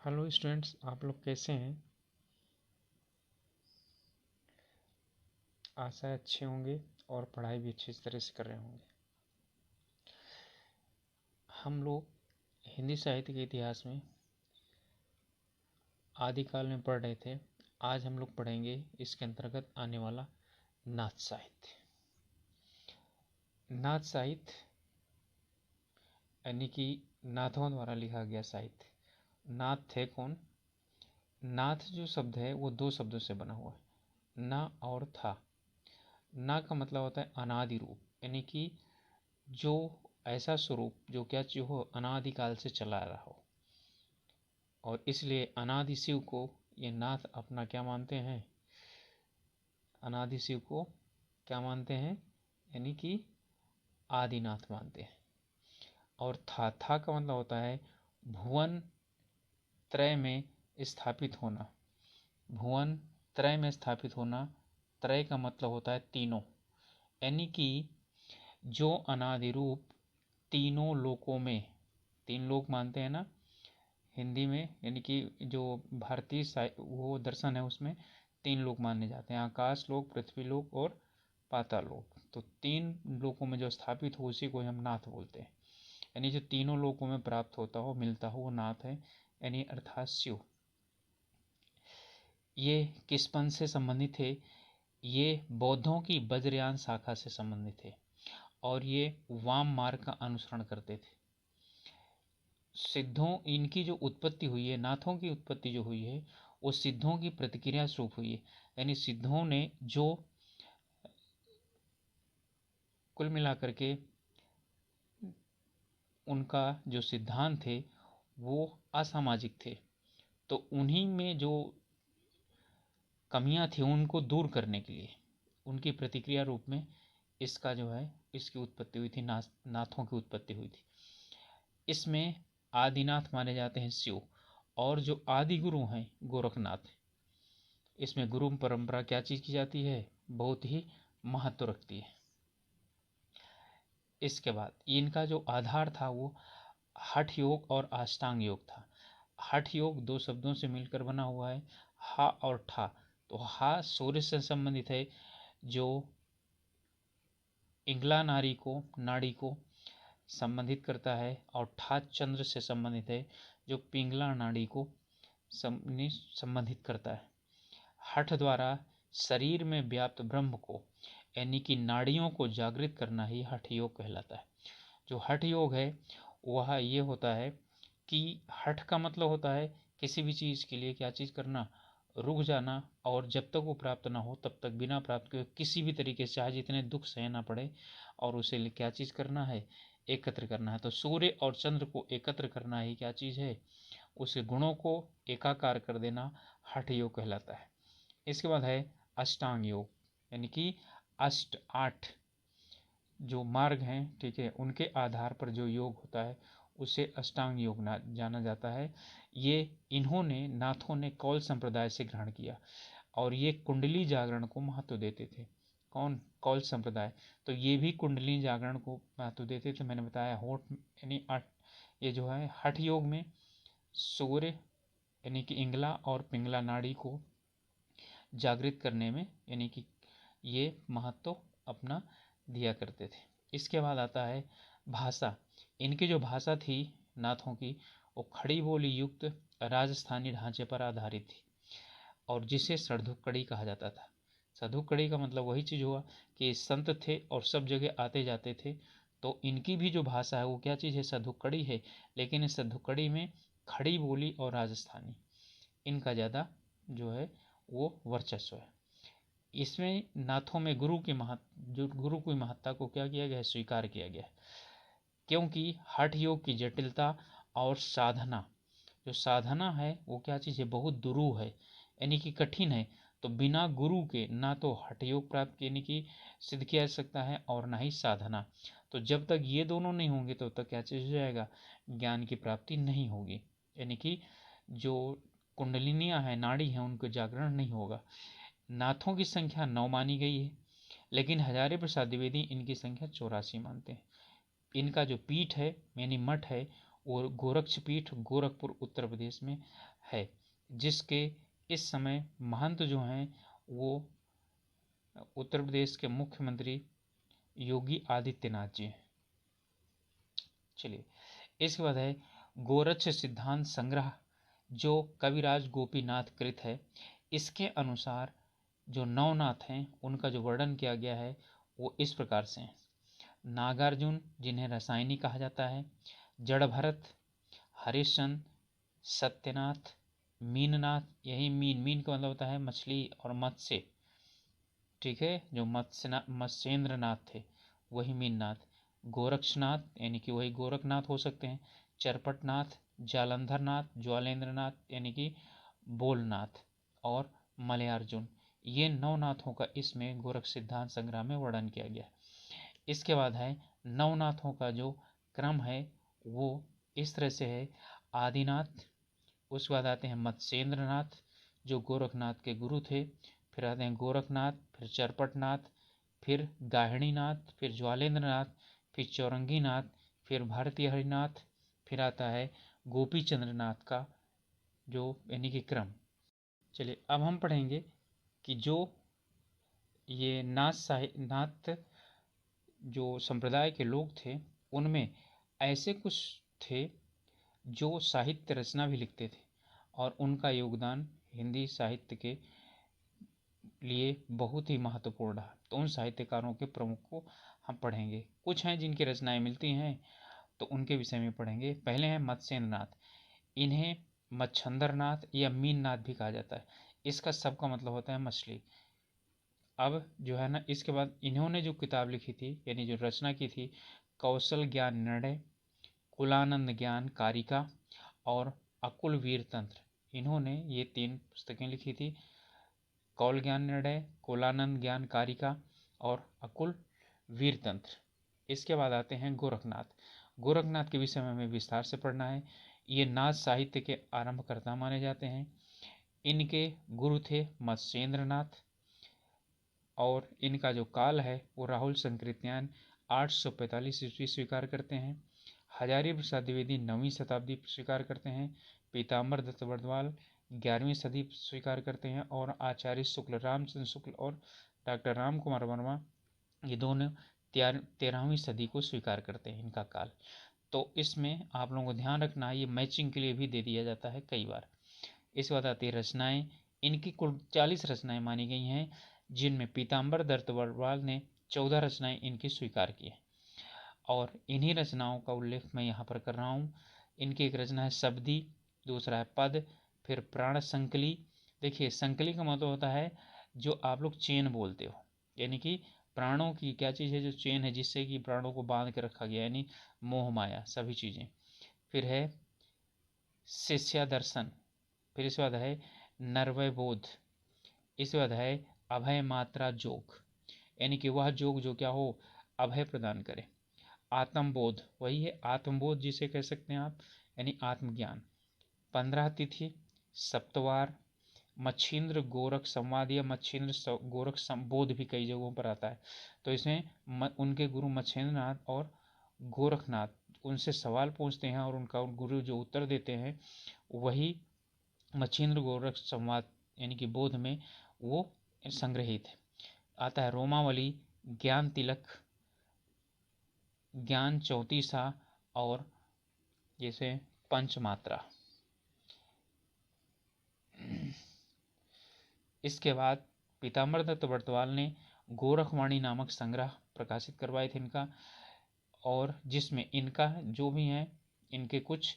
Hello students, आप लोग कैसे हैं? आशा है अच्छे होंगे और पढ़ाई भी अच्छी तरह से कर रहे होंगे। हम लोग हिंदी साहित्य के इतिहास में आदिकाल में पढ़ रहे थे। आज हम लोग पढ़ेंगे इसके अंतर्गत आने वाला नाथ साहित्य। नाथ साहित्य यानी कि नाथों द्वारा लिखा गया साहित्य। नाथ थे कौन? नाथ जो शब्द है वो दो शब्दों से बना हुआ है, ना और था। ना का मतलब होता है अनादि रूप, यानी कि जो ऐसा स्वरूप जो क्या चीज हो, अनादिकाल से चला आ रहा हो। और इसलिए अनादि शिव को ये नाथ अपना क्या मानते हैं? अनादि शिव को क्या मानते हैं? यानी कि आदिनाथ मानते हैं। और था का मतलब होता है भुवन त्रय में स्थापित होना। भुवन त्रय में स्थापित होना। त्रय का मतलब होता है तीनों, यानी कि जो अनादि रूप तीनों लोकों में, तीन लोक मानते हैं ना हिंदी में, यानी कि जो भारतीय वो दर्शन है उसमें तीन लोक माने जाते हैं, आकाश लोक, पृथ्वी लोक और पाताल लोक। तो तीन लोकों में जो स्थापित हो उसी को हम नाथ बोलते हैं। यानी जो तीनों लोकों में प्राप्त होता हो, मिलता हो, वो नाथ है, यानी अर्थात शिव। ये किस पंथ से संबंधित थे? ये बौद्धों की वज्रयान शाखा से संबंधित थे और ये वाम मार्ग का अनुसरण करते थे। सिद्धों, इनकी जो उत्पत्ति हुई है, नाथों की उत्पत्ति जो हुई है वो सिद्धों की प्रतिक्रिया स्वरूप हुई है। यानी सिद्धों ने जो कुल मिलाकर के उनका जो सिद्धांत थे वो असामाजिक थे, तो उन्हीं में जो कमियां थी उनको दूर करने के लिए उनकी प्रतिक्रिया रूप में इसका जो है इसकी उत्पत्ति हुई थी, नाथों की उत्पत्ति हुई थी। इसमें आदिनाथ माने जाते हैं शिव, और जो आदि गुरु हैं गोरखनाथ। इसमें गुरु परंपरा क्या चीज की जाती है? बहुत ही महत्व रखती है। इसके बाद इनका जो आधार था वो हठ योग और अष्टांग योग था। हठ योग दो शब्दों से मिलकर बना हुआ है, हा और ठा। तो हा सूर्य से संबंधित है, जो इंगला नाड़ी को संबंधित करता है, और ठा चंद्र से संबंधित है, जो पिंगला नाड़ी को संबंधित करता है। हठ द्वारा शरीर में व्याप्त ब्रह्म को, यानी कि नाड़ियों को जागृत करना ही हठ योग कहलाता है। जो हठ योग है वह ये होता है कि हठ का मतलब होता है किसी भी चीज़ के लिए क्या चीज़ करना, रुक जाना, और जब तक वो प्राप्त ना हो तब तक बिना प्राप्त किए किसी भी तरीके से चाहे जितने दुख सहना पड़े और उसे क्या चीज़ करना है, एकत्र करना है। तो सूर्य और चंद्र को एकत्र करना ही क्या चीज़ है, उस गुणों को एकाकार कर देना हठ योग कहलाता है। इसके बाद है अष्टांग योग, यानी कि अष्ट आठ जो मार्ग हैं, ठीक है, उनके आधार पर जो योग होता है उसे अष्टांग योग जाना जाता है। ये इन्होंने नाथों ने कौल संप्रदाय से ग्रहण किया और ये कुंडली जागरण को महत्व देते थे। कौन? कौल संप्रदाय। तो ये भी कुंडली जागरण को महत्व देते थे। मैंने बताया होठ यानी ये जो है हठ योग में सूर्य यानी कि इंगला और पिंगला नाड़ी को जागृत करने में, यानी कि ये महत्व अपना दिया करते थे। इसके बाद आता है भाषा। इनकी जो भाषा थी नाथों की, वो खड़ी बोली युक्त राजस्थानी ढांचे पर आधारित थी और जिसे सड़धुक्कड़ी कहा जाता था। सड़धुक्कड़ी का मतलब वही चीज़ हुआ कि संत थे और सब जगह आते जाते थे, तो इनकी भी जो भाषा है वो क्या चीज़ है, सड़धुक्कड़ी है। लेकिन इस सड़धुक्कड़ी में खड़ी बोली और राजस्थानी इनका ज़्यादा जो है वो वर्चस्व है। इसमें नाथों में जो गुरु की महत्ता को क्या किया गया है, स्वीकार किया गया है। क्योंकि हठ योग की जटिलता और साधना, जो साधना है वो क्या चीज़ है, बहुत दुरूह है, यानी कि कठिन है। तो बिना गुरु के ना तो हठ योग प्राप्त यानी कि सिद्ध किया जा सकता है और ना ही साधना। तो जब तक ये दोनों नहीं होंगे तब तक क्या चीज़ हो जाएगा, ज्ञान की प्राप्ति नहीं होगी, यानी कि जो कुंडलिनियाँ हैं, नाड़ी हैं, उनको जागरण नहीं होगा। नाथों की संख्या 9 मानी गई है, लेकिन हजारी प्रसाद द्विवेदी इनकी संख्या 84 मानते हैं। इनका जो पीठ है यानी मठ है वो गोरक्ष पीठ, गोरखपुर उत्तर प्रदेश में है, जिसके इस समय महंत जो हैं वो उत्तर प्रदेश के मुख्यमंत्री योगी आदित्यनाथ जी हैं। चलिए, इसके बाद है गोरक्ष सिद्धांत संग्रह, जो कविराज गोपीनाथ कृत है। इसके अनुसार जो नवनाथ हैं उनका जो वर्णन किया गया है वो इस प्रकार से है। नागार्जुन, जिन्हें रसायनी कहा जाता है, जड़भरत, हरिश्चंद्र, सत्यनाथ, मीननाथ, यही मीन का मतलब होता है मछली और मत्स्य, ठीक है, जो मत्स्येंद्र नाथ थे वही मीननाथ, गोरक्षनाथ यानी कि वही गोरखनाथ हो सकते हैं, चरपटनाथ, जालंधरनाथ, ज्वालेंद्रनाथ यानी कि बोलनाथ, और मलयार्जुन, ये नवनाथों का इसमें गोरख सिद्धांत संग्रह में वर्णन किया गया। इसके बाद है नवनाथों का जो क्रम है वो इस तरह से है। आदिनाथ, उसके बाद आते हैं मत्स्येंद्रनाथ जो गोरखनाथ के गुरु थे, फिर आते हैं गोरखनाथ, फिर चरपटनाथ, फिर गाहिणीनाथ, फिर ज्वालेंद्रनाथ, फिर चौरंगीनाथ, फिर भारतीय हरिनाथ, फिर आता है गोपी चंद्रनाथ का जो यानी कि क्रम। चलिए, अब हम पढ़ेंगे कि जो ये नाथ जो संप्रदाय के लोग थे उनमें ऐसे कुछ थे जो साहित्य रचना भी लिखते थे और उनका योगदान हिंदी साहित्य के लिए बहुत ही महत्वपूर्ण रहा। तो उन साहित्यकारों के प्रमुख को हम पढ़ेंगे। कुछ हैं जिनकी रचनाएं मिलती हैं तो उनके विषय में पढ़ेंगे। पहले हैं मत्स्येंद्रनाथ, इन्हें मच्छंदरनाथ या मीननाथ भी कहा जाता है। इसका सबका मतलब होता है मछली। अब जो है ना, इसके बाद इन्होंने जो किताब लिखी थी यानी जो रचना की थी, कौशल ज्ञान निर्णय, कुलानंद ज्ञान कारिका और अकुल वीर तंत्र, इन्होंने ये 3 पुस्तकें लिखी थी। कौल ज्ञान निर्णय, कुलानंद ज्ञान कारिका और अकुल वीर तंत्र। इसके बाद आते हैं गोरखनाथ। गोरखनाथ के विषय में हमें विस्तार से पढ़ना है। ये नाथ साहित्य के आरंभकर्ता माने जाते हैं। इनके गुरु थे मत्स्येंद्रनाथ और इनका जो काल है वो राहुल संकृत्यायन 845 ईस्वी स्वीकार करते हैं। हजारी प्रसाद द्विवेदी 9वीं शताब्दी स्वीकार करते हैं। पीताम्बर दत्त बर्दवाल 11वीं सदी स्वीकार करते हैं और आचार्य शुक्ल, रामचंद्र शुक्ल और डॉक्टर राम कुमार वर्मा ये दोनों 13वीं सदी को स्वीकार करते हैं इनका काल। तो इसमें आप लोगों को ध्यान रखना है, ये मैचिंग के लिए भी दे दिया जाता है कई बार। इसके बाद आती है रचनाएं। इनकी कुल 40 रचनाएं मानी गई हैं, जिनमें पीताम्बर दत्त बर्दवाल ने 14 रचनाएं इनकी स्वीकार की है और इन्हीं रचनाओं का उल्लेख मैं यहाँ पर कर रहा हूँ। इनकी एक रचना है शब्दी, दूसरा है पद, फिर प्राण संकली। देखिए, संकली का मतलब होता है जो आप लोग चेन बोलते हो, यानी कि प्राणों की क्या चीज़ है जो चेन है जिससे कि प्राणों को बांध के रखा गया, यानी मोह माया सभी चीज़ें। फिर है शिष्या दर्शन, फिर इसके बाद है नर्वय बोध, इसके बाद है अभय मात्रा जोग, यानी कि वह जोग जो क्या हो, अभय प्रदान करे। आत्मबोध, वही है आत्मबोध जिसे कह सकते हैं आप, यानी आत्मज्ञान। 15 तिथि, सप्तवार, मच्छिंद्र गोरख संवाद या मच्छिंद्र गोरख संबोध भी कई जगहों पर आता है। तो इसमें उनके गुरु मच्छिंद्रनाथ और गोरखनाथ उनसे सवाल पूछते हैं और उनका गुरु जो उत्तर देते हैं वही मच्छिंद्र गोरख संवाद यानी कि बोध में वो संग्रहित है। आता है रोमावली, ज्ञान तिलक, ज्ञान चौतीसा और जैसे पंचमात्रा। इसके बाद पीताम्बर दत्त बर्दवाल ने गोरखवाणी नामक संग्रह प्रकाशित करवाए थे इनका, और जिसमें इनका जो भी है इनके कुछ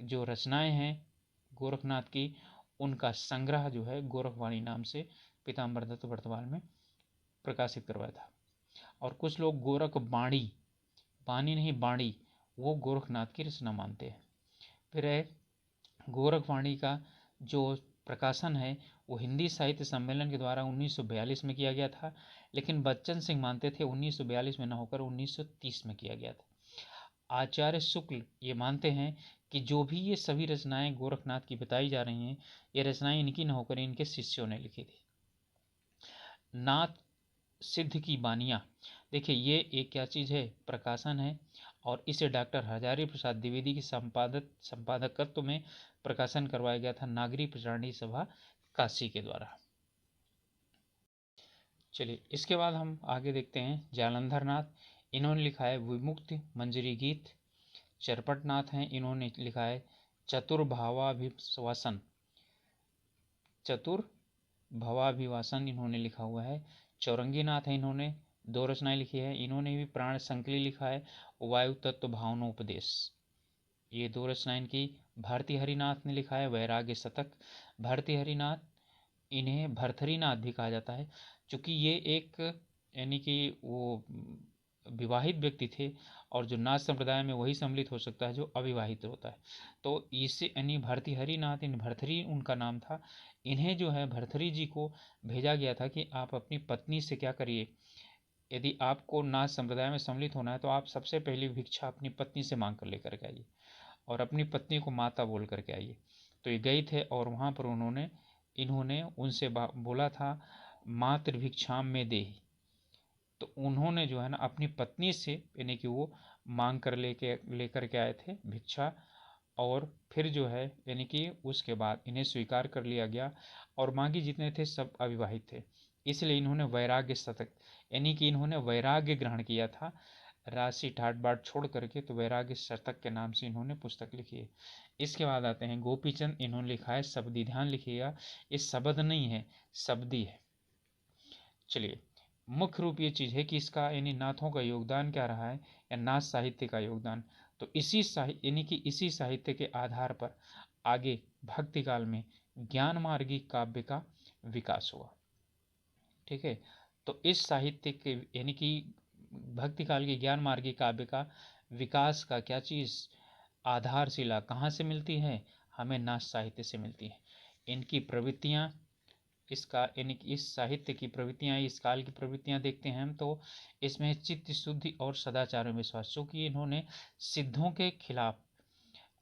जो रचनाएं हैं गोरखनाथ की, उनका संग्रह जो है गोरखवाणी नाम से पीताम्बर दत्त बर्दवाल में प्रकाशित करवाया था। और कुछ लोग गोरख बाणी, बानी नहीं बाणी, वो गोरखनाथ की रचना मानते हैं। फिर है गोरखवाणी का जो प्रकाशन है वो हिंदी साहित्य सम्मेलन के द्वारा 1942 में किया गया था, लेकिन बच्चन सिंह मानते थे 1942 में न होकर 1930 में किया गया था। आचार्य शुक्ल ये मानते हैं कि जो भी ये सभी रचनाएं गोरखनाथ की बताई जा रही हैं, ये रचनाएं इनकी न होकर इनके शिष्यों ने लिखी थी। नाथ सिद्ध की बानियाँ, देखिए ये एक क्या चीज़ है, प्रकाशन है, और इसे डॉक्टर हजारी प्रसाद द्विवेदी की संपादकत्व में प्रकाशन करवाया गया था नागरी प्राणी सभा काशी के द्वारा। चलिए इसके बाद हम आगे देखते हैं जालंधर नाथ, इन्होंने लिखा है विमुक्ति मंजरी गीत। चरपट नाथ हैं, इन्होंने लिखा है चतुर्भावाभिवासन, चतुर्भवाभिवासन इन्होंने लिखा हुआ है। चौरंगी नाथ है, इन्होंने 2 रचनाएं लिखी है। इन्होंने भी प्राण संकली लिखा है, वायु तत्व भावनोपदेश, ये 2 रचनाएं इनकी। भारती हरिनाथ ने लिखा है वैराग्य शतक। भारती हरिनाथ, इन्हें भरथरीनाथ भी कहा जाता है, क्योंकि ये एक यानी कि वो विवाहित व्यक्ति थे, और जो नाथ संप्रदाय में वही सम्मिलित हो सकता है जो अविवाहित होता है। तो इससे यानी भरतृहरि नाथ, इन भरथरी उनका नाम था। इन्हें जो है भरथरी जी को भेजा गया था कि आप अपनी पत्नी से क्या करिए, यदि आपको नाथ संप्रदाय में सम्मिलित होना है तो आप सबसे पहली भिक्षा अपनी पत्नी से मांग कर लेकर के आइए, और अपनी पत्नी को माता बोल करके आइए। तो ये गए थे, और वहाँ पर इन्होंने उनसे बोला था मातृभिक्षाम में देहि। तो उन्होंने जो है ना अपनी पत्नी से यानी कि वो मांग कर लेकर के आए थे भिक्षा, और फिर जो है यानी कि उसके बाद इन्हें स्वीकार कर लिया गया, और मांगी जितने थे सब अविवाहित थे। इसलिए इन्होंने वैराग्य शतक यानी कि इन्होंने वैराग्य ग्रहण किया था, राशि ठाट बाट छोड़ करके, तो वैराग्य शतक के नाम से इन्होंने पुस्तक लिखी है। इसके बाद आते हैं गोपीचंद, इन्होंने लिखा है शब्दी, ध्यान लिखिएगा ये शब्द नहीं है, शब्दी है। चलिए मुख्य रूप ये चीज़ है कि इसका यानी नाथों का योगदान क्या रहा है, या नाथ साहित्य का योगदान, तो इसी साहित्य यानी कि इसी साहित्य के आधार पर आगे भक्ति काल में ज्ञान मार्गी काव्य का विकास हुआ। ठीक है, तो इस साहित्य के यानी कि भक्ति काल के ज्ञान मार्गी काव्य का विकास का क्या चीज़, आधारशिला कहाँ से मिलती है, हमें नाथ साहित्य से मिलती है। इनकी प्रवृत्तियाँ, इसका यानी कि इस साहित्य की प्रवृत्तियाँ, इस काल की प्रवृत्तियाँ देखते हैं हम, तो इसमें चित्त शुद्धि और सदाचार में विश्वास, चूँकि इन्होंने सिद्धों के खिलाफ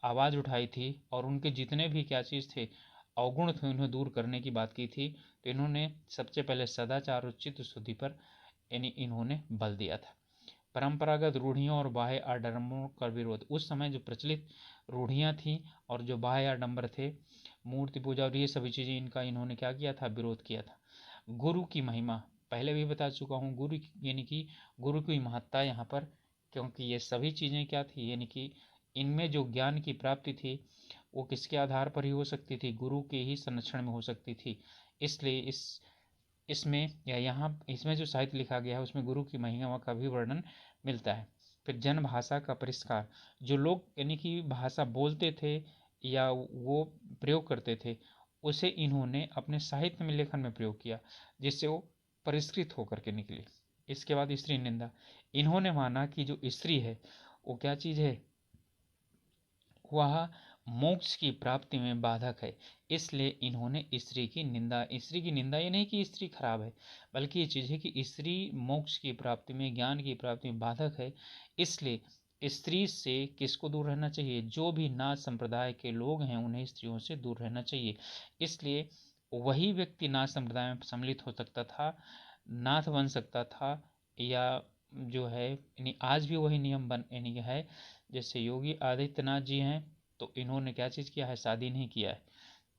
आवाज़ उठाई थी, और उनके जितने भी क्या चीज़ थे अवगुण थे उन्हें दूर करने की बात की थी, तो इन्होंने सबसे पहले सदाचार और चित्त शुद्धि पर यानी इन्होंने बल दिया था। परंपरागत रूढ़ियों और बाह्य आडंबरों का विरोध, उस समय जो प्रचलित रूढ़ियाँ थीं और जो बाह्य आडंबर थे, मूर्ति पूजा और ये सभी चीज़ें, इनका इन्होंने क्या किया था, विरोध किया था। गुरु की महिमा, पहले भी बता चुका हूँ, गुरु यानी कि गुरु की महत्ता यहाँ पर, क्योंकि ये सभी चीज़ें क्या थी, यानी कि इनमें जो ज्ञान की प्राप्ति थी वो किसके आधार पर ही हो सकती थी, गुरु के ही संरक्षण में हो सकती थी। इसलिए इसमें या यहाँ इसमें जो साहित्य लिखा गया है उसमें गुरु की महिमा का भी वर्णन मिलता है। फिर जन भाषा का परिष्कार, जो लोग यानी कि भाषा बोलते थे या वो प्रयोग करते थे, उसे इन्होंने अपने साहित्य में लेखन में प्रयोग किया, जिससे वो परिष्कृत होकर के निकली। इसके बाद स्त्री निंदा, इन्होंने माना कि जो स्त्री है वो क्या चीज़ है, वह मोक्ष की प्राप्ति में बाधक है, इसलिए इन्होंने स्त्री की निंदा ये नहीं कि स्त्री खराब है, बल्कि ये चीज़ है कि स्त्री मोक्ष की प्राप्ति में, ज्ञान की प्राप्ति में बाधक है। इसलिए स्त्री से किसको दूर रहना चाहिए, जो भी नाथ संप्रदाय के लोग हैं उन्हें स्त्रियों से दूर रहना चाहिए। इसलिए वही व्यक्ति नाथ संप्रदाय में सम्मिलित हो सकता था, नाथ बन सकता था, या जो है यानी आज भी वही नियम बन यानी है। जैसे योगी आदित्यनाथ जी हैं, तो इन्होंने क्या चीज़ किया है, शादी नहीं किया है,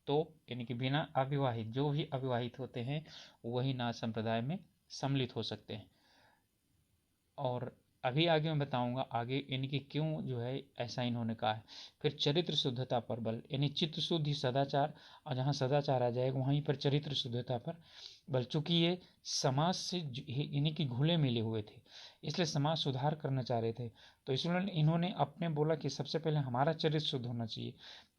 तो यानी कि बिना अविवाहित, जो भी अविवाहित होते हैं वही नाथ संप्रदाय में सम्मिलित हो सकते हैं। और अभी आगे मैं बताऊंगा आगे यानी कि क्यों जो है ऐसा इन्होंने कहा है। फिर चरित्र शुद्धता पर बल, यानी चित्त शुद्धि सदाचार, और जहाँ सदाचार आ जाएगा वहीं पर चरित्र शुद्धता पर बल, चूंकि ये समाज से यानी कि घुले मिले हुए थे, इसलिए समाज सुधार करना चाह रहे थे, तो इसलिए इन्होंने अपने बोला कि सबसे पहले हमारा चरित्र शुद्ध होना चाहिए,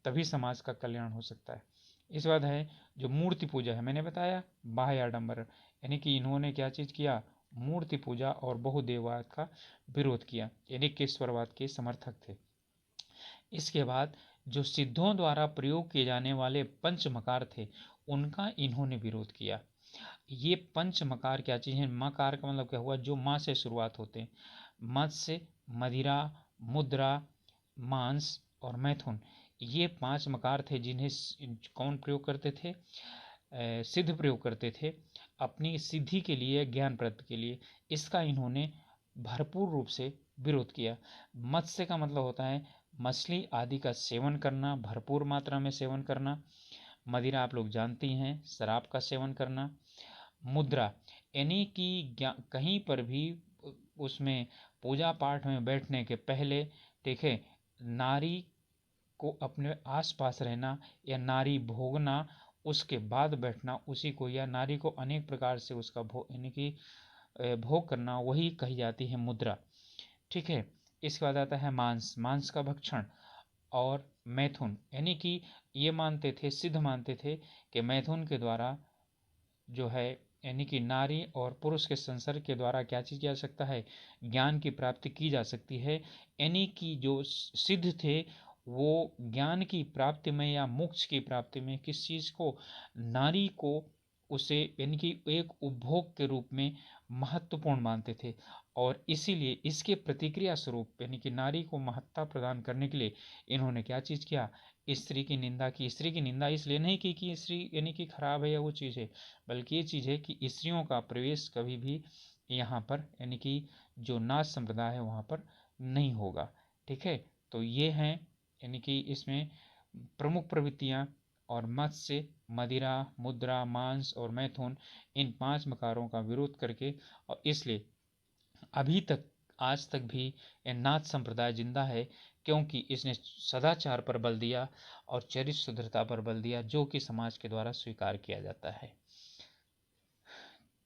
तभी समाज का कल्याण हो सकता है। इस बाद है जो मूर्ति पूजा है, मैंने बताया बाह्य आडंबर, यानी कि इन्होंने क्या चीज़ किया, मूर्ति पूजा और बहुदेववाद का विरोध किया, यानी केश्वरवाद के समर्थक थे। इसके बाद जो सिद्धों द्वारा प्रयोग किए जाने वाले पंचमकार थे उनका इन्होंने विरोध किया। ये पंचमकार क्या चीज़ है, मकार का मतलब क्या हुआ, जो माँ से शुरुआत होते हैं, मत्स्य, मदिरा, मुद्रा, मांस और मैथुन, ये 5 मकार थे जिन्हें कौन प्रयोग करते थे, सिद्ध प्रयोग करते थे। अपनी सिद्धि के लिए, ज्ञान प्राप्ति के लिए, इसका इन्होंने भरपूर रूप से विरोध किया। मत्स्य का मतलब होता है मछली आदि का सेवन करना, भरपूर मात्रा में सेवन करना। मदिरा आप लोग जानती हैं, शराब का सेवन करना। मुद्रा यानी कि कहीं पर भी उसमें पूजा पाठ में बैठने के पहले, ठीक है, नारी को अपने आसपास रहना या नारी भोगना, उसके बाद बैठना उसी को, या नारी को अनेक प्रकार से उसका भोग यानी कि भोग करना, वही कही जाती है मुद्रा। ठीक है। इसके बाद आता है मांस, मांस का भक्षण। और मैथुन यानी कि ये मानते थे, सिद्ध मानते थे कि मैथुन के द्वारा जो है यानी कि नारी और पुरुष के संसर्ग के द्वारा क्या चीज किया जा सकता है, ज्ञान की प्राप्ति की जा सकती है। यानी कि जो सिद्ध थे वो ज्ञान की प्राप्ति में या मोक्ष की प्राप्ति में किस चीज को, नारी को, उसे यानी कि एक उपभोग के रूप में महत्वपूर्ण मानते थे। और इसीलिए इसके प्रतिक्रिया स्वरूप यानी कि नारी को महत्ता प्रदान करने के लिए इन्होंने क्या चीज किया, स्त्री की निंदा की। स्त्री की निंदा इसलिए नहीं की कि स्त्री यानी कि खराब है या वो चीज़ है, बल्कि ये चीज़ है कि स्त्रियों का प्रवेश कभी भी यहाँ पर यानी कि जो नाच संप्रदाय है वहाँ पर नहीं होगा। ठीक है। तो ये हैं यानी कि इसमें प्रमुख प्रवृत्तियाँ। और मत्स्य, मदिरा, मुद्रा, मांस और मैथुन, इन 5 मकारों का विरोध करके, और इसलिए अभी तक, आज तक भी यह नाथ संप्रदाय जिंदा है, क्योंकि इसने सदाचार पर बल दिया और चरित्र शुद्धता पर बल दिया, जो कि समाज के द्वारा स्वीकार किया जाता है।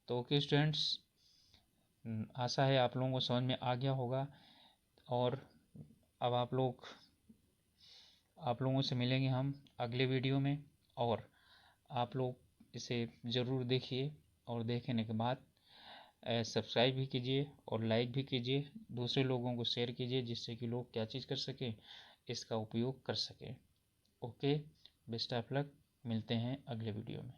तो ओके स्टूडेंट्स, आशा है आप लोगों को समझ में आ गया होगा। और अब आप लोगों से मिलेंगे हम अगले वीडियो में। और आप लोग इसे ज़रूर देखिए, और देखने के बाद सब्सक्राइब भी कीजिए और लाइक भी कीजिए, दूसरे लोगों को शेयर कीजिए, जिससे कि लोग क्या चीज़ कर सकें, इसका उपयोग कर सकें। ओके, बेस्ट ऑफ लक, मिलते हैं अगले वीडियो में।